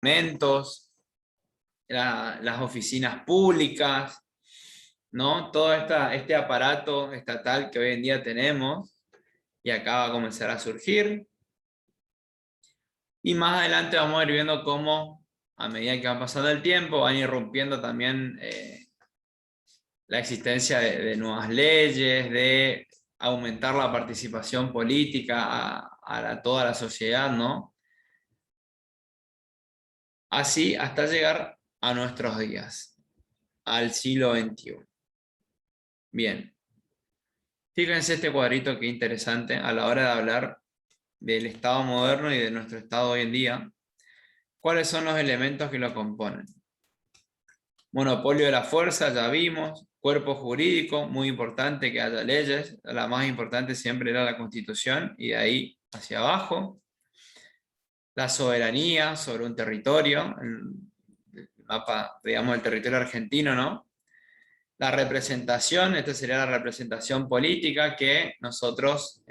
Parlamentos, las oficinas públicas, ¿no? Todo este aparato estatal que hoy en día tenemos, y acá va a comenzar a surgir. Y más adelante vamos a ir viendo cómo, a medida que va pasando el tiempo, van irrumpiendo también la existencia de nuevas leyes, de aumentar la participación política a toda la sociedad, ¿no? Así hasta llegar a nuestros días, al siglo XXI. Bien, fíjense este cuadrito que interesante a la hora de hablar del Estado moderno y de nuestro Estado hoy en día. ¿Cuáles son los elementos que lo componen? Monopolio de la fuerza, ya vimos. Cuerpo jurídico, muy importante que haya leyes. La más importante siempre era la Constitución y de ahí hacia abajo. La soberanía sobre un territorio, el mapa, digamos, del territorio argentino, ¿no? La representación, esta sería la representación política que nosotros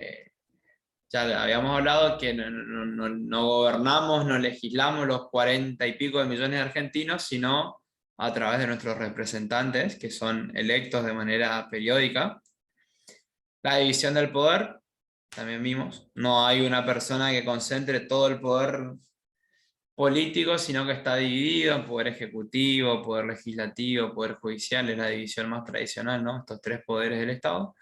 ya habíamos hablado que no gobernamos, no legislamos los 40 y pico de millones de argentinos, sino a través de nuestros representantes, que son electos de manera periódica. La división del poder, también vimos, no hay una persona que concentre todo el poder político, sino que está dividido en poder ejecutivo, poder legislativo, poder judicial, es la división más tradicional, ¿no? Estos tres poderes del Estado.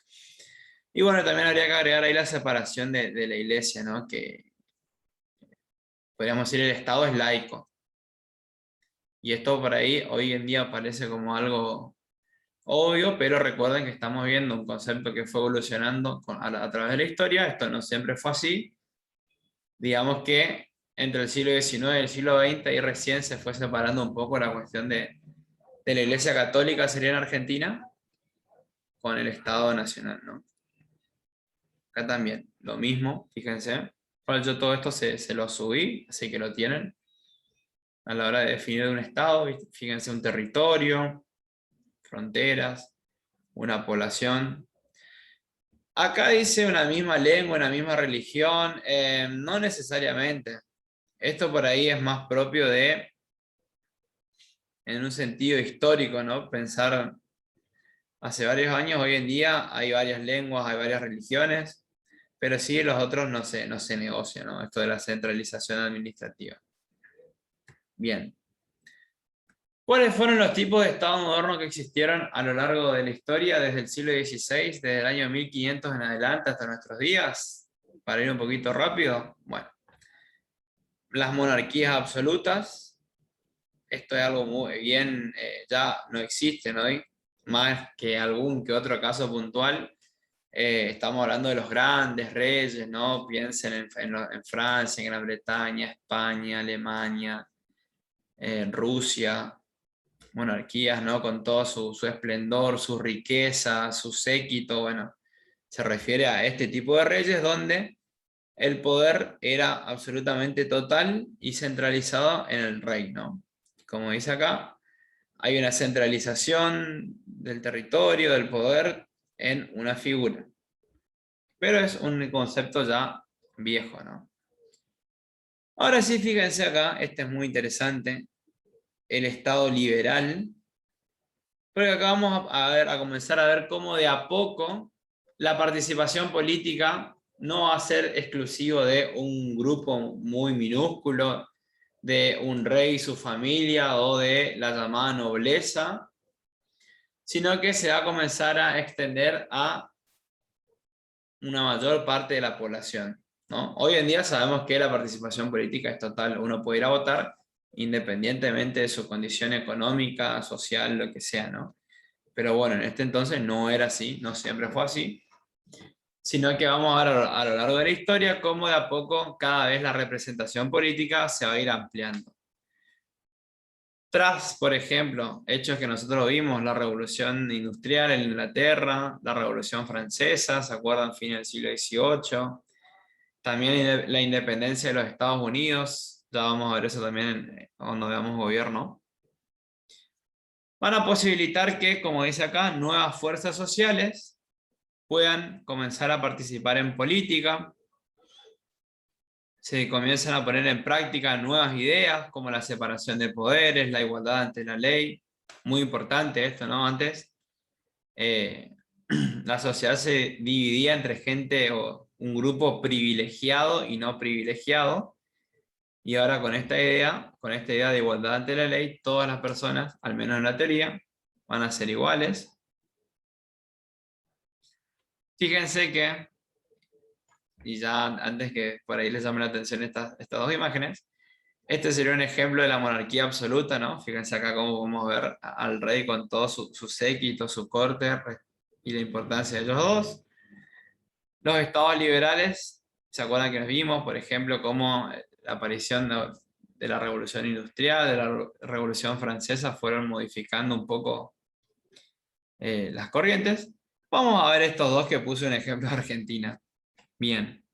Y bueno, también habría que agregar ahí la separación de la iglesia, ¿no? Que podríamos decir el Estado es laico. Y esto por ahí hoy en día parece como algo obvio, pero recuerden que estamos viendo un concepto que fue evolucionando a través de la historia. Esto no siempre fue así. Digamos que entre el siglo XIX y el siglo XX ahí recién se fue separando un poco la cuestión de la Iglesia Católica, sería en Argentina, con el Estado Nacional, ¿no? Acá también, lo mismo, fíjense. Bueno, yo todo esto se lo subí, así que lo tienen. A la hora de definir un estado, fíjense un territorio, fronteras, una población. Acá dice una misma lengua, una misma religión, no necesariamente. Esto por ahí es más propio de, en un sentido histórico, ¿no? Pensar hace varios años, hoy en día hay varias lenguas, hay varias religiones, pero sí los otros no se negocia, ¿no? Esto de la centralización administrativa. Bien. ¿Cuáles fueron los tipos de Estado moderno que existieron a lo largo de la historia desde el siglo XVI, desde el año 1500 en adelante hasta nuestros días? Para ir un poquito rápido. Bueno, las monarquías absolutas, esto es algo muy bien, ya no existen hoy, más que algún que otro caso puntual. Estamos hablando de los grandes reyes, ¿no? Piensen en Francia, en Gran Bretaña, España, Alemania, Rusia, monarquías, ¿no? Con todo su esplendor, su riqueza, su séquito, bueno, se refiere a este tipo de reyes donde el poder era absolutamente total y centralizado en el reino. Como dice acá, hay una centralización del territorio, del poder en una figura. Pero es un concepto ya viejo, ¿no? Ahora sí, fíjense acá, este es muy interesante, el Estado liberal. Porque acá vamos a comenzar a ver cómo de a poco la participación política no va a ser exclusivo de un grupo muy minúsculo, de un rey y su familia o de la llamada nobleza, sino que se va a comenzar a extender a una mayor parte de la población, ¿no? Hoy en día sabemos que la participación política es total, uno puede ir a votar independientemente de su condición económica, social, lo que sea, ¿no? Pero bueno, en este entonces no era así, no siempre fue así, sino que vamos a ver a lo largo de la historia cómo de a poco cada vez la representación política se va a ir ampliando. Tras, por ejemplo, hechos que nosotros vimos, la revolución industrial en Inglaterra, la revolución francesa, ¿se acuerdan? Fin del siglo XVIII, también la independencia de los Estados Unidos, ya vamos a ver eso también cuando veamos gobierno. Van a posibilitar que, como dice acá, nuevas fuerzas sociales puedan comenzar a participar en política. se comienzan a poner en práctica nuevas ideas como la separación de poderes, la igualdad ante la ley. Muy importante esto, ¿no? Antes la sociedad se dividía entre gente o un grupo privilegiado y no privilegiado. Y ahora con esta idea de igualdad ante la ley, todas las personas, al menos en la teoría, van a ser iguales. Fíjense que, y ya antes que por ahí les llame la atención estas dos imágenes, este sería un ejemplo de la monarquía absoluta, ¿no? Fíjense acá cómo podemos ver al rey con todo su séquito, su corte y la importancia de ellos dos. Los estados liberales, ¿se acuerdan que nos vimos? Por ejemplo, cómo la aparición de la Revolución Industrial, de la Revolución Francesa, fueron modificando un poco las corrientes. Vamos a ver estos dos que puse un ejemplo de Argentina. Bien.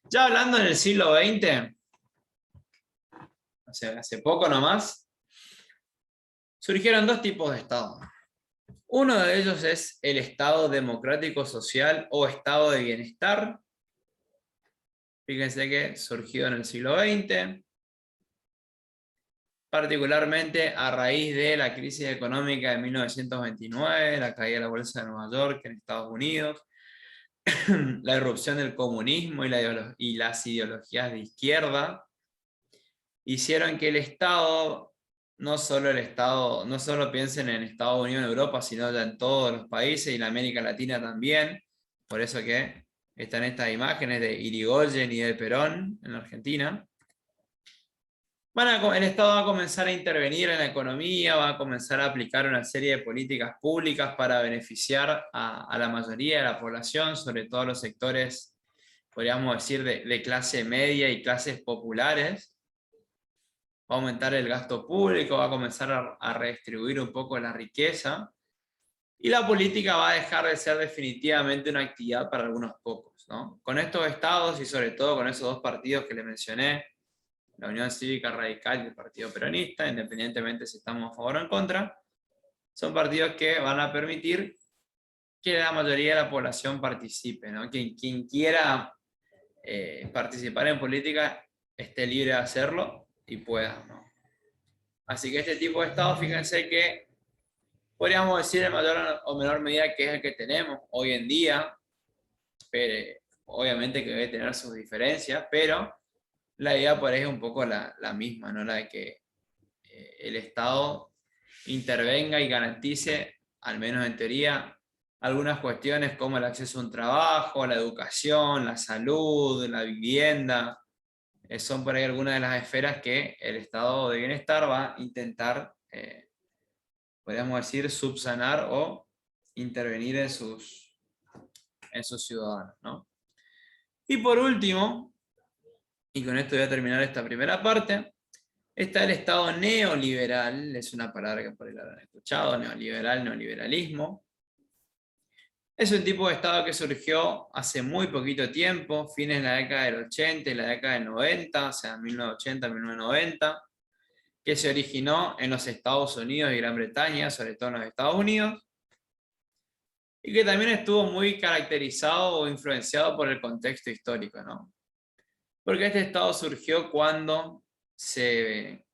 Ya hablando en el siglo XX, o sea, hace poco nomás, surgieron dos tipos de estados. Uno de ellos es el Estado democrático social o Estado de bienestar. Fíjense que surgió en el siglo XX, particularmente a raíz de la crisis económica de 1929, la caída de la Bolsa de Nueva York en Estados Unidos, la irrupción del comunismo y las ideologías de izquierda, hicieron que el Estado, no solo piensen en Estados Unidos, en Europa, sino ya en todos los países y en América Latina también. Por eso que están estas imágenes de Irigoyen y de Perón en Argentina. El Estado va a comenzar a intervenir en la economía, va a comenzar a aplicar una serie de políticas públicas para beneficiar a la mayoría de la población, sobre todo los sectores, podríamos decir, de clase media y clases populares. Va a aumentar el gasto público, va a comenzar a redistribuir un poco la riqueza, y la política va a dejar de ser definitivamente una actividad para algunos pocos, ¿no? Con estos estados y sobre todo con esos dos partidos que les mencioné, la Unión Cívica Radical y el Partido Peronista, independientemente si estamos a favor o en contra, son partidos que van a permitir que la mayoría de la población participe, ¿no? Quien quiera participar en política esté libre de hacerlo y pueda, ¿no? Así que este tipo de Estado, fíjense que podríamos decir en mayor o menor medida que es el que tenemos hoy en día, pero obviamente que debe tener sus diferencias, pero la idea por ahí es un poco la misma, ¿no? La de que el Estado intervenga y garantice, al menos en teoría, algunas cuestiones como el acceso a un trabajo, la educación, la salud, la vivienda. Son por ahí algunas de las esferas que el estado de bienestar va a intentar, podríamos decir, subsanar o intervenir en sus ciudadanos, ¿no? Y por último, y con esto voy a terminar esta primera parte, está el Estado neoliberal, es una palabra que por ahí la habrán escuchado, neoliberal, neoliberalismo. Es un tipo de Estado que surgió hace muy poquito tiempo, fines de la década del 80 y la década del 90, o sea, 1980, 1990, que se originó en los Estados Unidos y Gran Bretaña, sobre todo en los Estados Unidos, y que también estuvo muy caracterizado o influenciado por el contexto histórico, ¿no? Porque este Estado surgió cuando se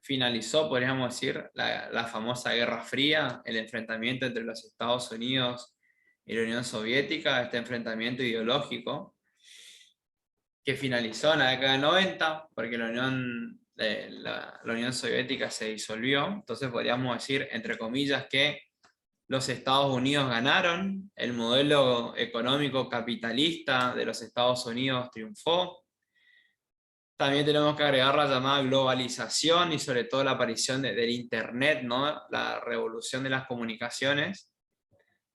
finalizó, podríamos decir, la famosa Guerra Fría, el enfrentamiento entre los Estados Unidos y la Unión Soviética, este enfrentamiento ideológico, que finalizó en la década del 90, porque la Unión Soviética se disolvió. Entonces podríamos decir, entre comillas, que los Estados Unidos ganaron, el modelo económico capitalista de los Estados Unidos triunfó. También tenemos que agregar la llamada globalización y sobre todo la aparición del Internet, ¿no? La revolución de las comunicaciones,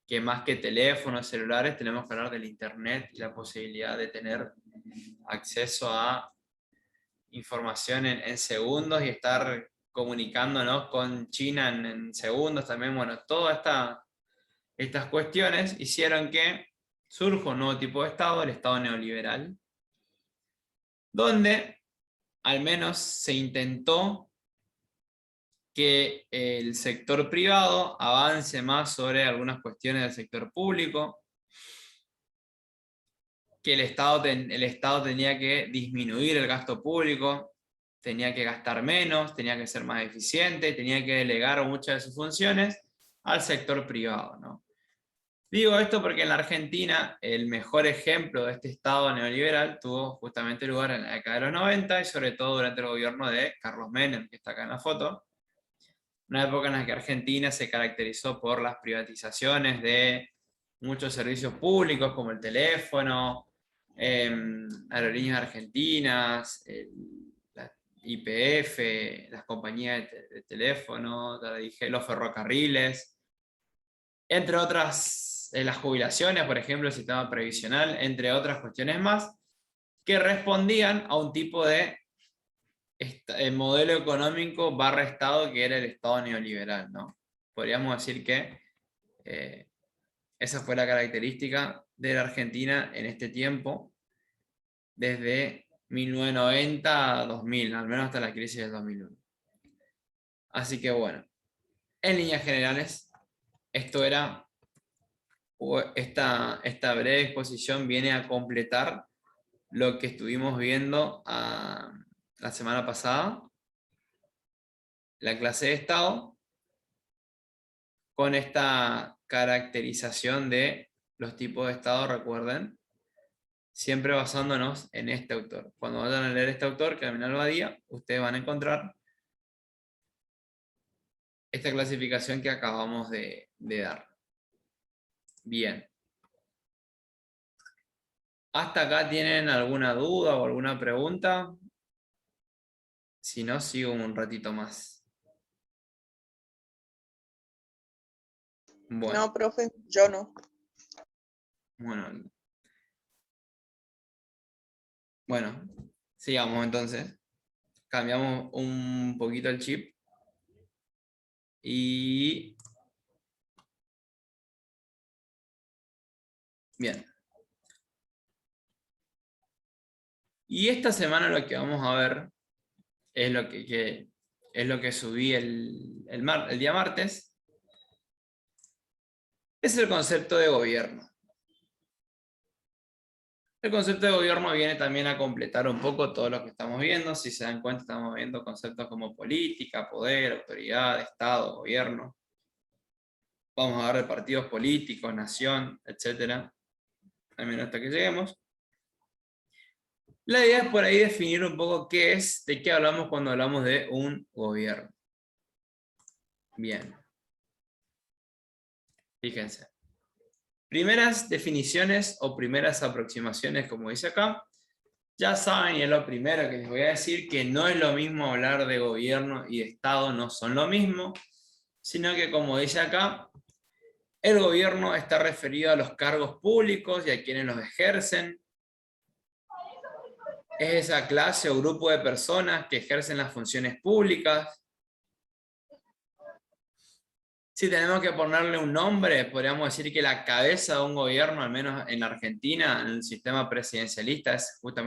que más que teléfonos, celulares, tenemos que hablar del Internet y la posibilidad de tener acceso a información en segundos y estar comunicándonos con China en segundos también. Bueno, todas estas cuestiones hicieron que surja un nuevo tipo de Estado, el Estado neoliberal, donde al menos se intentó que el sector privado avance más sobre algunas cuestiones del sector público. que el Estado tenía que disminuir el gasto público, tenía que gastar menos, tenía que ser más eficiente, tenía que delegar muchas de sus funciones al sector privado, ¿no? Digo esto porque en la Argentina el mejor ejemplo de este Estado neoliberal tuvo justamente lugar en la década de los 90 y sobre todo durante el gobierno de Carlos Menem, que está acá en la foto. Una época en la que Argentina se caracterizó por las privatizaciones de muchos servicios públicos como el teléfono, aerolíneas argentinas, la YPF, las compañías de teléfono, ya dije, los ferrocarriles, entre otras, las jubilaciones, por ejemplo, el sistema previsional, entre otras cuestiones más, que respondían a un tipo de modelo económico barra Estado que era el Estado neoliberal, ¿no? Podríamos decir que esa fue la característica de la Argentina en este tiempo, desde 1990 a 2000, al menos hasta la crisis del 2001. Así que bueno, en líneas generales, esto era, esta breve exposición viene a completar lo que estuvimos viendo la semana pasada, la clase de Estado, con esta caracterización de los tipos de Estado, recuerden, siempre basándonos en este autor. Cuando vayan a leer este autor, Carminal Badía, ustedes van a encontrar esta clasificación que acabamos de dar. Bien. ¿Hasta acá tienen alguna duda o alguna pregunta? Si no, sigo un ratito más. Bueno. No, profe, yo no. Bueno, sigamos entonces. Cambiamos un poquito el chip. Y... bien. Y esta semana lo que vamos a ver es lo que subí el día martes. Es el concepto de gobierno. El concepto de gobierno viene también a completar un poco todo lo que estamos viendo. Si se dan cuenta, estamos viendo conceptos como política, poder, autoridad, Estado, gobierno. Vamos a ver de partidos políticos, nación, etc. Al menos hasta que lleguemos. La idea es por ahí definir un poco de qué hablamos cuando hablamos de un gobierno. Bien. Fíjense. Primeras definiciones o primeras aproximaciones, como dice acá. Ya saben, y es lo primero que les voy a decir, que no es lo mismo hablar de gobierno y de Estado, no son lo mismo, sino que como dice acá, el gobierno está referido a los cargos públicos y a quienes los ejercen. Es esa clase o grupo de personas que ejercen las funciones públicas. Si tenemos que ponerle un nombre, podríamos decir que la cabeza de un gobierno, al menos en Argentina, en el sistema presidencialista, es justamente